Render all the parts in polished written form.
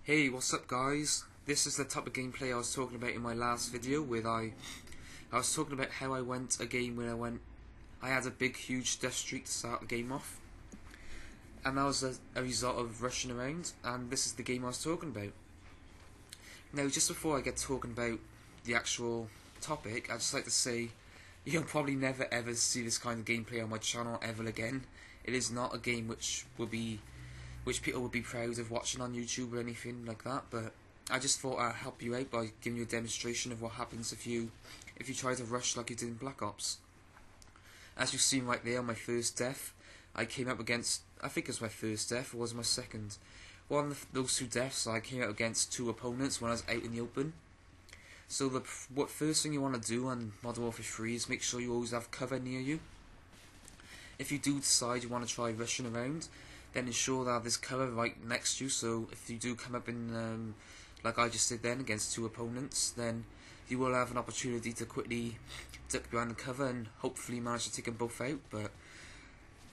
Hey, what's up guys? This is the type of gameplay I was talking about in my last video where I was talking about how I went a game where I had a big huge death streak to start the game off, and that was a result of rushing around, and this is the game I was talking about. Now just before I get talking about the actual topic, I'd just like to say you'll probably never ever see this kind of gameplay on my channel ever again. It is not a game which people would be proud of watching on YouTube or anything like that, but I just thought I'd help you out by giving you a demonstration of what happens if you try to rush like you did in Black Ops. As you've seen right there on my first death, I came up against, I think it was my first death, or was it my second? One of those two deaths, I came up against two opponents when I was out in the open. So what first thing you want to do on Modern Warfare 3 is make sure you always have cover near you. If you do decide you want to try rushing around, then ensure that there's cover right next to you, so if you do come up in, like I just did then, against two opponents, then you will have an opportunity to quickly duck behind the cover and hopefully manage to take them both out, but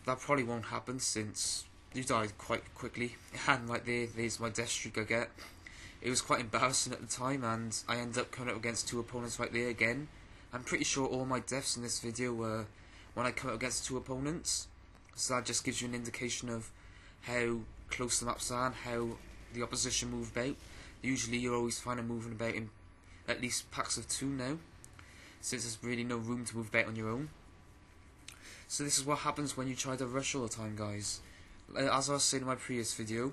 that probably won't happen since you died quite quickly. And right there's my death streak I get. It was quite embarrassing at the time, and I ended up coming up against two opponents right there again. I'm pretty sure all my deaths in this video were when I come up against two opponents, so that just gives you an indication of how close the maps are and how the opposition move about. Usually you'll always find them moving about in at least packs of two now, since there's really no room to move about on your own. So this is what happens when you try to rush all the time, guys. As I was saying in my previous video,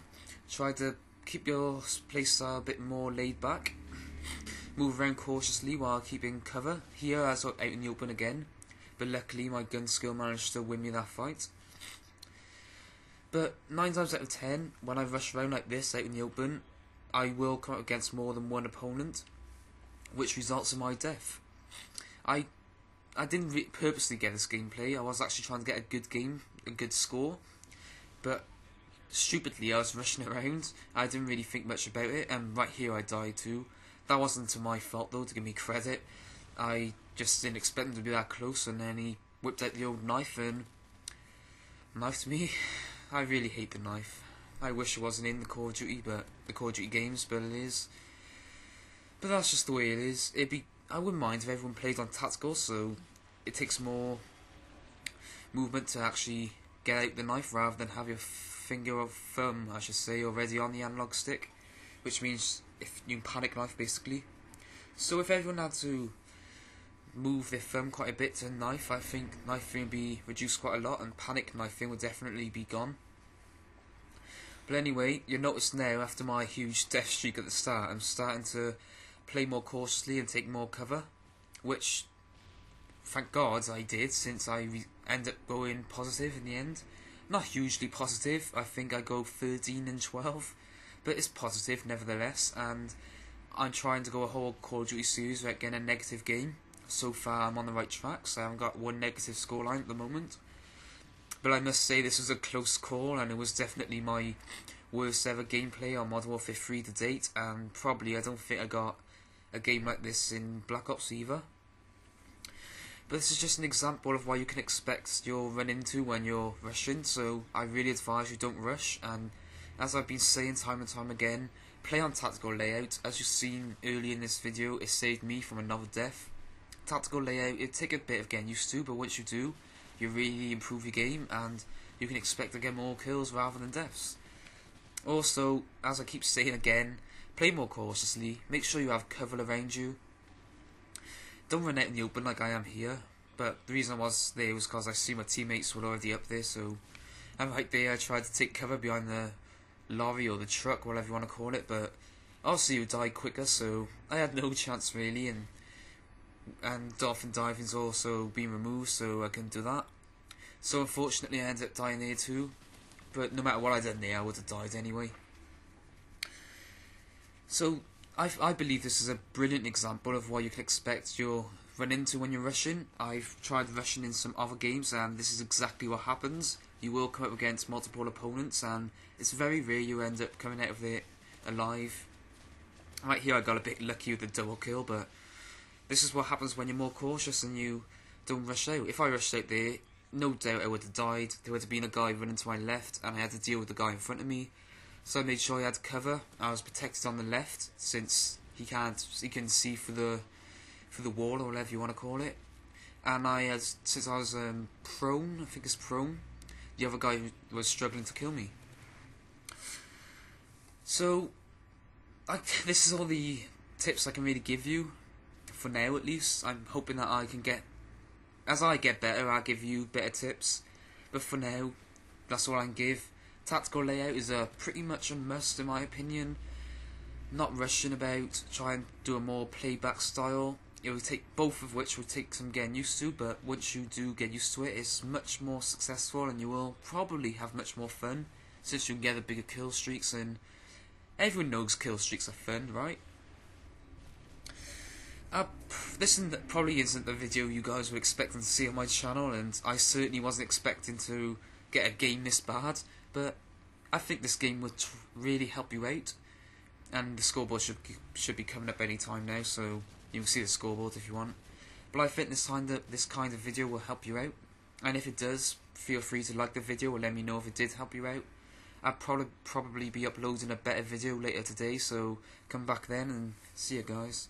try to keep your playstyle a bit more laid back. Move around cautiously while keeping cover. Here I was out in the open again, but luckily my gun skill managed to win me that fight. But 9 times out of 10, when I rush around like this out in the open, I will come up against more than one opponent, which results in my death. I didn't purposely get this gameplay. I was actually trying to get a good game, a good score, but stupidly I was rushing around. I didn't really think much about it, and right here I died too. That wasn't to my fault though, to give me credit. I just didn't expect him to be that close, and then he whipped out the old knife and knifed me. I really hate the knife. I wish it wasn't in the Call of Duty games, but it is. But that's just the way it is. I wouldn't mind if everyone played on tactical, so it takes more movement to actually get out the knife rather than have your finger or thumb, I should say, already on the analog stick, which means if you can panic knife basically. So if everyone had to move their thumb quite a bit to knife, I think knifing would be reduced quite a lot, and panic knifing would definitely be gone. But anyway, you'll notice now, after my huge death streak at the start, I'm starting to play more cautiously and take more cover, which, thank God I did, since I ended up going positive in the end. Not hugely positive, I think I go 13 and 12, but it's positive nevertheless, and I'm trying to go a whole Call of Duty series without getting a negative game. So far I'm on the right track, so I haven't got one negative scoreline at the moment. But I must say this was a close call, and it was definitely my worst ever gameplay on Modern Warfare 3 to date, and probably I don't think I got a game like this in Black Ops either. But this is just an example of what you can expect you'll run into when you're rushing, so I really advise you don't rush, and as I've been saying time and time again, play on tactical layout. As you've seen earlier in this video, it saved me from another death. Tactical layout, it'll take a bit of getting used to, but once you do, you really improve your game, and you can expect to get more kills rather than deaths. Also, as I keep saying again, play more cautiously, make sure you have cover around you. Don't run out in the open like I am here, but the reason I was there was because I see my teammates were already up there, so I'm right there. I tried to take cover behind the lorry or the truck, whatever you want to call it, but obviously you died quicker, so I had no chance really, and dolphin diving's also been removed, so I couldn't do that. So unfortunately I ended up dying there too, but no matter what I did there, I would have died anyway. So I believe this is a brilliant example of what you can expect you'll run into when you're rushing. I've tried rushing in some other games, and this is exactly what happens. You will come up against multiple opponents, and it's very rare you end up coming out of it alive. Right here I got a bit lucky with the double kill, but this is what happens when you're more cautious and you don't rush out. If I rushed out there, no doubt I would have died. There would have been a guy running to my left, and I had to deal with the guy in front of me. So I made sure he had cover. I was protected on the left since he can see through the wall or whatever you want to call it. And since I was prone, I think it's prone, the other guy was struggling to kill me. So this is all the tips I can really give you for now, at least. I'm hoping that I can get, as I get better, I'll give you better tips. But for now, that's all I can give. Tactical layout is pretty much a must in my opinion. Not rushing about, try and do a more playback style. It will take, both of which will take some getting used to, but once you do get used to it, it's much more successful and you will probably have much more fun, since you can get the bigger kill streaks, and everyone knows kill streaks are fun, right? This probably isn't the video you guys were expecting to see on my channel, and I certainly wasn't expecting to get a game this bad, but I think this game would really help you out, and the scoreboard should be coming up any time now, so you can see the scoreboard if you want. But I think this kind of video will help you out, and if it does, feel free to like the video or let me know if it did help you out. I'll probably be uploading a better video later today, so come back then and see you guys.